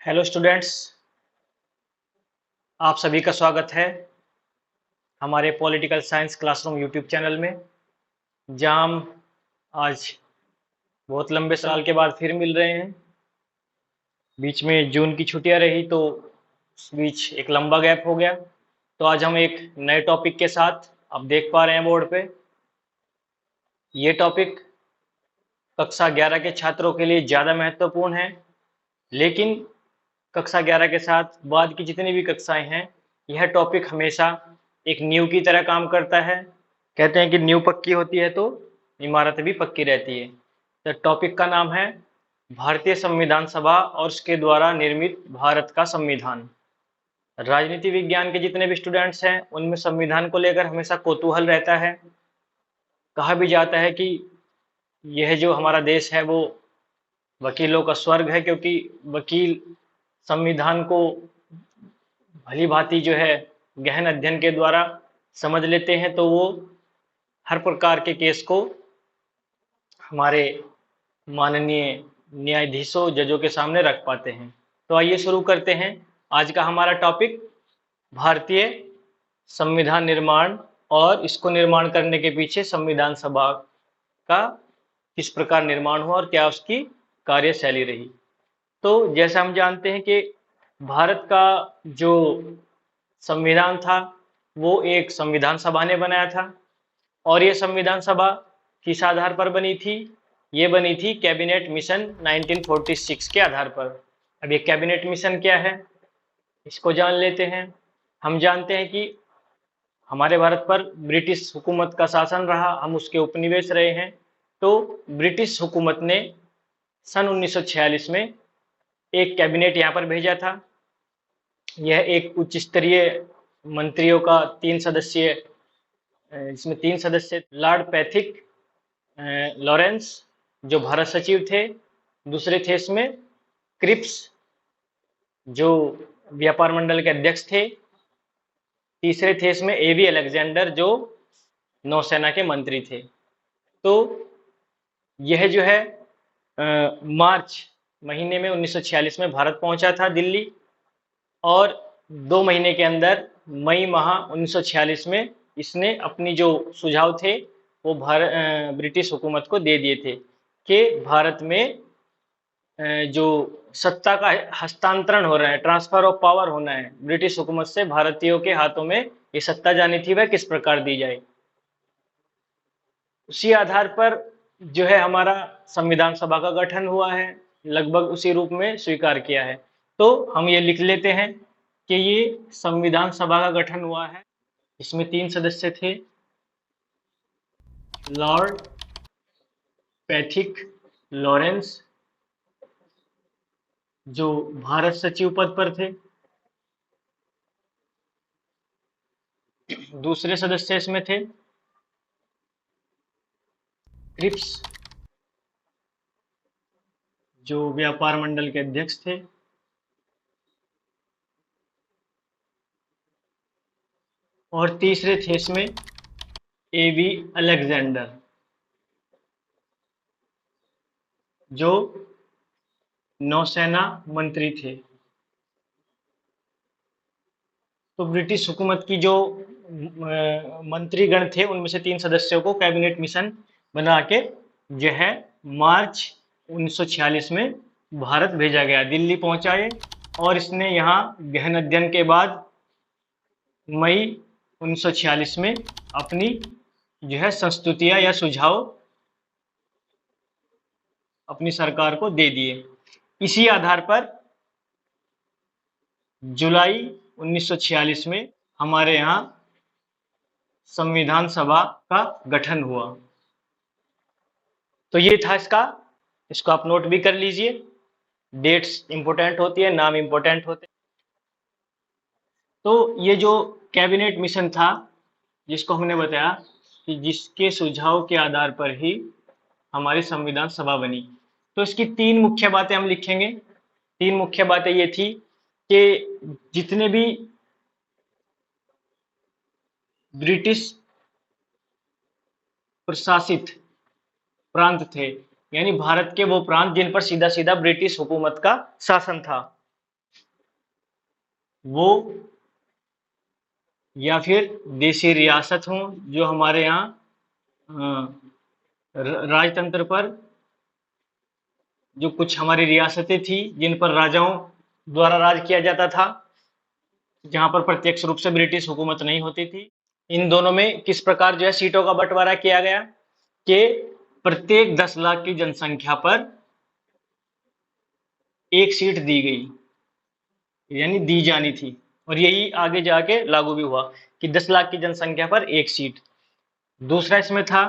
Hello students, आप सभी का स्वागत है हमारे political science classroom YouTube channel में, जहां हम आज बहुत लंबे साल के बाद फिर मिल रहे हैं। बीच में जून की छुट्टियां रही तो उस बीच एक लंबा गैप हो गया। तो आज हम एक नए टॉपिक के साथ, आप देख पा रहे हैं बोर्ड पे, ये टॉपिक कक्षा 11 के छात्रों के लिए ज़्यादा महत्वपूर्ण है। लेकिन कक्षा 11 के साथ बाद की जितनी भी कक्षाएं हैं, यह टॉपिक हमेशा एक नींव की तरह काम करता है। कहते हैं कि नींव पक्की होती है तो इमारत भी पक्की रहती है। तो टॉपिक का नाम है भारतीय संविधान सभा और उसके द्वारा निर्मित भारत का संविधान। राजनीति विज्ञान के जितने भी स्टूडेंट्स हैं, उनमें संविधान को लेकर हमेशा कौतूहल रहता है। कहा भी जाता है कि यह जो हमारा देश है वो वकीलों का स्वर्ग है, क्योंकि वकील संविधान को भली भांति जो है गहन अध्ययन के द्वारा समझ लेते हैं, तो वो हर प्रकार के केस को हमारे माननीय न्यायाधीशों, जजों के सामने रख पाते हैं। तो आइए शुरू करते हैं आज का हमारा टॉपिक, भारतीय संविधान निर्माण और इसको निर्माण करने के पीछे संविधान सभा का किस प्रकार निर्माण हुआ और क्या उसकी कार्यशैली रही। तो जैसा हम जानते हैं कि भारत का जो संविधान था वो एक संविधान सभा ने बनाया था, और ये संविधान सभा किस आधार पर बनी थी? ये बनी थी कैबिनेट मिशन 1946 के आधार पर। अब ये कैबिनेट मिशन क्या है, इसको जान लेते हैं। हम जानते हैं कि हमारे भारत पर ब्रिटिश हुकूमत का शासन रहा, हम उसके उपनिवेश रहे हैं। तो ब्रिटिश हुकूमत ने सन 1946 में एक कैबिनेट यहाँ पर भेजा था। यह एक उच्च स्तरीय मंत्रियों का 3 सदस्यीय, इसमें 3 सदस्य लॉर्ड पैथिक लॉरेंस जो भारत सचिव थे, दूसरे थे इसमें क्रिप्स जो व्यापार मंडल के अध्यक्ष थे, तीसरे थे इसमें एवी अलेक्जेंडर जो नौसेना के मंत्री थे। तो यह जो है मार्च महीने में 1946 में भारत पहुंचा था दिल्ली, और 2 महीने के अंदर मई माह 1946 में इसने अपनी जो सुझाव थे वो ब्रिटिश हुकूमत को दे दिए थे कि भारत में जो सत्ता का हस्तांतरण हो रहा है, ट्रांसफर ऑफ पावर होना है ब्रिटिश हुकूमत से भारतीयों के हाथों में, ये सत्ता जानी थी वह किस प्रकार दी जाए। उसी आधार पर जो है हमारा संविधान सभा का गठन हुआ है, लगभग उसी रूप में स्वीकार किया है। तो हम ये लिख लेते हैं कि ये संविधान सभा का गठन हुआ है। इसमें 3 सदस्य थे, लॉर्ड पैथिक लॉरेंस जो भारत सचिव पद पर थे, दूसरे सदस्य इसमें थे क्रिप्स जो व्यापार मंडल के अध्यक्ष थे, और तीसरे थे इसमें एवी अलेक्जेंडर जो नौसेना मंत्री थे। तो ब्रिटिश हुकूमत की जो मंत्रीगण थे, उनमें से 3 सदस्यों को कैबिनेट मिशन बना के जो है मार्च 1946 में भारत भेजा गया, दिल्ली पहुंचाए, और इसने यहाँ गहन अध्ययन के बाद मई 1946 में अपनी जो है संस्तुतियां या सुझाव अपनी सरकार को दे दिए। इसी आधार पर जुलाई 1946 में हमारे यहाँ संविधान सभा का गठन हुआ। तो ये था इसको आप नोट भी कर लीजिए। डेट्स इंपॉर्टेंट होती है, नाम इंपॉर्टेंट होते हैं। तो ये जो कैबिनेट मिशन था, जिसको हमने बताया कि जिसके सुझाव के आधार पर ही हमारी संविधान सभा बनी, तो इसकी 3 मुख्य बातें हम लिखेंगे। 3 मुख्य बातें ये थी कि जितने भी ब्रिटिश प्रशासित प्रांत थे, यानी भारत के वो प्रांत जिन पर सीधा सीधा ब्रिटिश हुकूमत का शासन था, वो या फिर देशी रियासत हों जो हमारे यहाँ राजतंत्र पर, जो कुछ हमारी रियासतें थी जिन पर राजाओं द्वारा राज किया जाता था, जहां पर प्रत्यक्ष रूप से ब्रिटिश हुकूमत नहीं होती थी। इन दोनों में किस प्रकार जो है सीटों का बंटवारा किया गया कि प्रत्येक 10 लाख की जनसंख्या पर एक सीट दी गई, यानी दी जानी थी। और यही आगे जाके लागू भी हुआ कि 10 लाख की जनसंख्या पर एक सीट। दूसरा इसमें था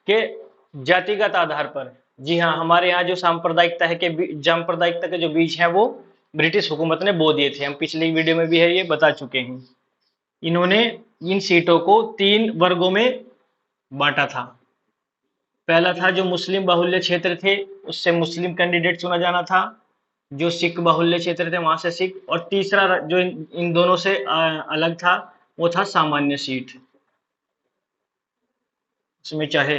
कि जातिगत आधार पर, जी हाँ, हमारे यहाँ जो सांप्रदायिकता है के सांप्रदायिकता के जो बीज हैं वो ब्रिटिश हुकूमत ने बो दिए थे। हम पिछली वीडियो में भी है ये बता चुके हैं। इन्होंने इन सीटों को 3 वर्गों में बांटा था। पहला था जो मुस्लिम बाहुल्य क्षेत्र थे, उससे मुस्लिम कैंडिडेट चुना जाना था। जो सिख बाहुल्य क्षेत्र थे वहां से सिख। और तीसरा जो इन दोनों से अलग था वो था सामान्य सीट। उसमें चाहे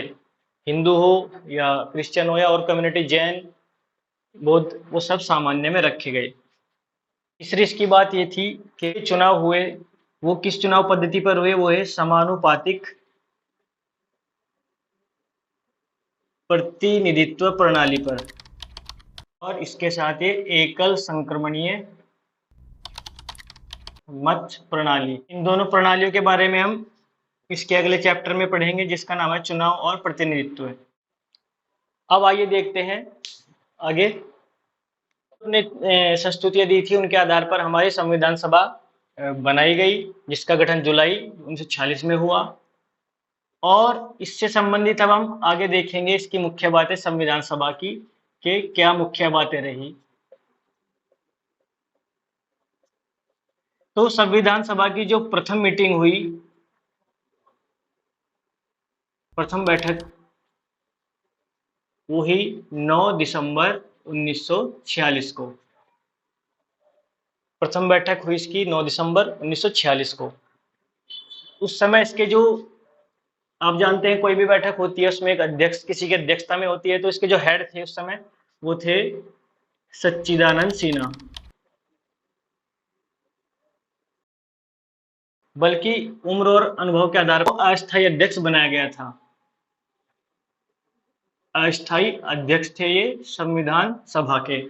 हिंदू हो या क्रिश्चियन हो या और कम्युनिटी जैन बौद्ध, वो सब सामान्य में रखे गए। तीसरी इसकी बात ये थी कि चुनाव हुए वो किस चुनाव पद्धति पर हुए, वो है समानुपातिक प्रतिनिधित्व प्रणाली पर। और इसके साथ ये एकल संक्रमणीय मत प्रणाली। इन दोनों प्रणालियों के बारे में हम इसके अगले चैप्टर में पढ़ेंगे जिसका नाम है चुनाव और प्रतिनिधित्व। अब आइए देखते हैं आगे। ने संस्तुतियां दी थी, उनके आधार पर हमारी संविधान सभा बनाई गई, जिसका गठन जुलाई 1946 में हुआ। और इससे संबंधित अब हम आगे देखेंगे इसकी मुख्य बातें संविधान सभा की, कि क्या मुख्य बातें रही। तो संविधान सभा की जो प्रथम मीटिंग हुई, प्रथम बैठक, वो ही 9 दिसंबर 1946 को। प्रथम बैठक हुई इसकी 9 दिसंबर 1946 को। उस समय इसके जो, आप जानते हैं कोई भी बैठक होती है उसमें एक अध्यक्ष किसी की अध्यक्षता में होती है, तो इसके जो हेड थे उस समय वो थे सच्चिदानंद सिन्हा। बल्कि उम्र और अनुभव के आधार पर अस्थायी अध्यक्ष बनाया गया था। अस्थायी अध्यक्ष थे ये संविधान सभा के।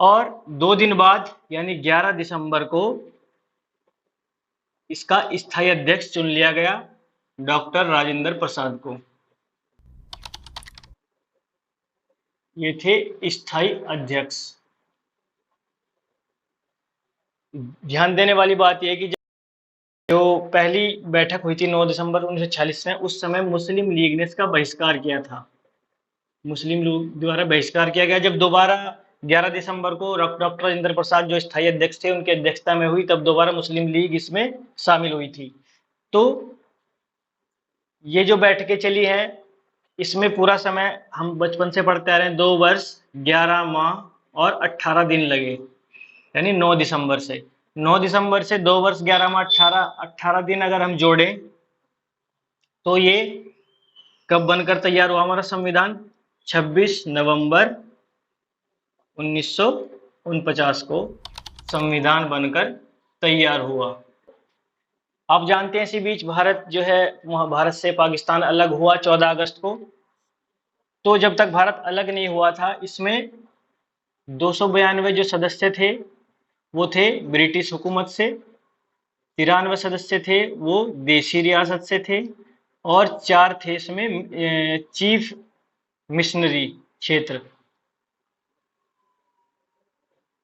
और 2 दिन बाद यानी 11 दिसंबर को इसका स्थायी अध्यक्ष चुन लिया गया, डॉक्टर राजेंद्र प्रसाद को। ये थे स्थायी अध्यक्ष। ध्यान देने वाली बात यह है कि जो पहली बैठक हुई थी 9 दिसंबर 1946 में, उस समय मुस्लिम लीग ने इसका बहिष्कार किया था। मुस्लिम लीग द्वारा बहिष्कार किया गया। जब दोबारा 11 दिसंबर को डॉक्टर राजेंद्र प्रसाद जो स्थायी अध्यक्ष थे उनकी अध्यक्षता में हुई, तब दोबारा मुस्लिम लीग इसमें शामिल हुई थी। तो ये जो बैठकें चली हैं, इसमें पूरा समय हम बचपन से पढ़ते आ रहे हैं, 2 वर्ष 11 माह और 18 दिन लगे, यानी 9 दिसंबर से 2 वर्ष 11 माह 18 दिन अगर हम जोड़ें तो ये कब बनकर तैयार हुआ हमारा संविधान? 26 नवंबर 1949 को संविधान बनकर तैयार हुआ। आप जानते हैं इसी बीच भारत जो है, भारत से पाकिस्तान अलग हुआ 14 अगस्त को। तो जब तक भारत अलग नहीं हुआ था, इसमें 292 जो सदस्य थे वो थे ब्रिटिश हुकूमत से, 93 सदस्य थे वो देशी रियासत से थे, और 4 थे इसमें चीफ मिशनरी क्षेत्र।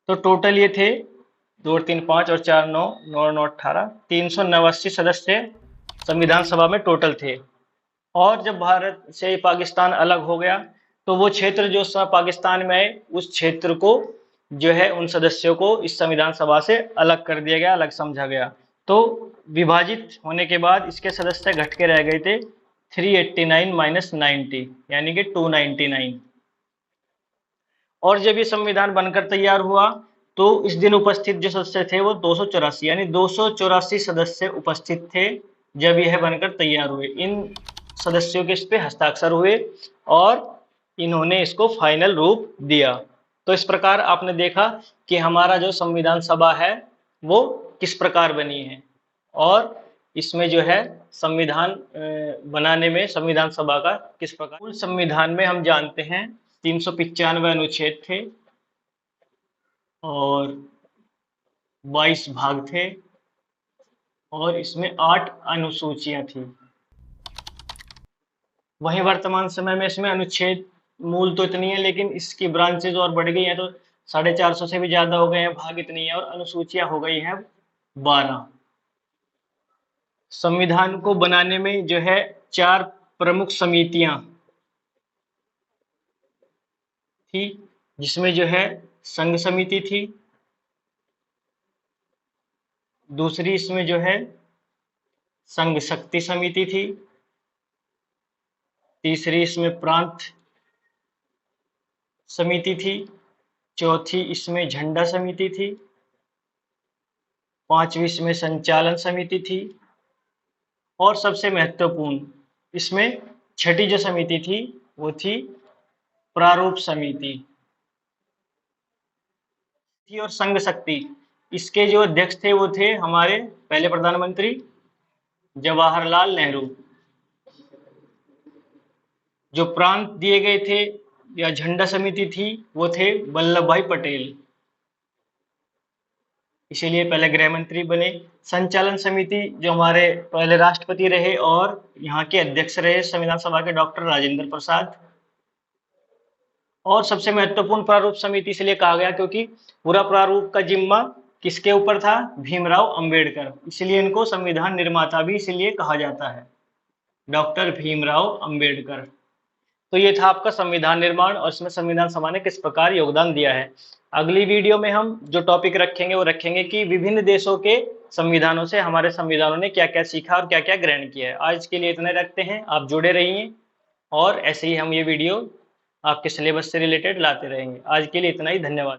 तो टोटल ये थे 2 3 5 और 4 9 9 9 18 389 सदस्य संविधान सभा में टोटल थे। और जब भारत से पाकिस्तान अलग हो गया तो वो क्षेत्र जो पाकिस्तान में है, उस क्षेत्र को जो है उन सदस्यों को इस संविधान सभा से अलग कर दिया गया, अलग समझा गया। तो विभाजित होने के बाद इसके सदस्य घट के रह गए थे 389 माइनस 90, यानी कि 299। और जब ये संविधान बनकर तैयार हुआ तो इस दिन उपस्थित जो सदस्य थे वो 284, यानी 284 सदस्य उपस्थित थे जब यह बनकर तैयार हुए। इन सदस्यों के इस पे हस्ताक्षर हुए और इन्होंने इसको फाइनल रूप दिया। तो इस प्रकार आपने देखा कि हमारा जो संविधान सभा है वो किस प्रकार बनी है, और इसमें जो है संविधान बनाने में संविधान सभा का किस प्रकार। कुल संविधान में हम जानते हैं 395 अनुच्छेद थे और 22 भाग थे और इसमें 8 अनुसूचियां थी। वहीं वर्तमान समय में इसमें अनुच्छेद मूल तो इतनी है, लेकिन इसकी ब्रांचेज और बढ़ गई हैं, तो 450 से भी ज्यादा हो गए हैं, भाग इतनी है और अनुसूचियां हो गई हैं 12। संविधान को बनाने में जो है 4 प्रमुख समितियां थी, जिसमें जो है संघ समिति थी, दूसरी इसमें जो है संघ शक्ति समिति थी, तीसरी इसमें प्रांत समिति थी, चौथी इसमें झंडा समिति थी, पांचवी इसमें संचालन समिति थी, और सबसे महत्वपूर्ण इसमें छठी जो समिति थी वो थी प्रारूप समिति थी। और संघ शक्ति, इसके जो अध्यक्ष थे वो थे हमारे पहले प्रधानमंत्री जवाहरलाल नेहरू। जो प्रांत दिए गए थे या झंडा समिति थी वो थे वल्लभ भाई पटेल, इसीलिए पहले गृह मंत्री बने। संचालन समिति जो हमारे पहले राष्ट्रपति रहे और यहाँ के अध्यक्ष रहे संविधान सभा के डॉक्टर राजेंद्र प्रसाद। और सबसे महत्वपूर्ण प्रारूप समिति इसलिए कहा गया क्योंकि पूरा प्रारूप का जिम्मा किसके ऊपर था, भीमराव अंबेडकर, इसलिए इनको संविधान निर्माता भी इसलिए कहा जाता है, डॉक्टर भीमराव अंबेडकर। तो ये था आपका संविधान निर्माण और इसमें संविधान सभा ने किस प्रकार योगदान दिया है। अगली वीडियो में हम जो टॉपिक रखेंगे वो रखेंगे कि विभिन्न देशों के संविधानों से हमारे संविधानों ने क्या क्या सीखा और क्या क्या ग्रहण किया है। आज के लिए इतना रखते हैं, आप जुड़े रहिए और ऐसे ही हम ये वीडियो आपके सिलेबस से रिलेटेड लाते रहेंगे। आज के लिए इतना ही, धन्यवाद।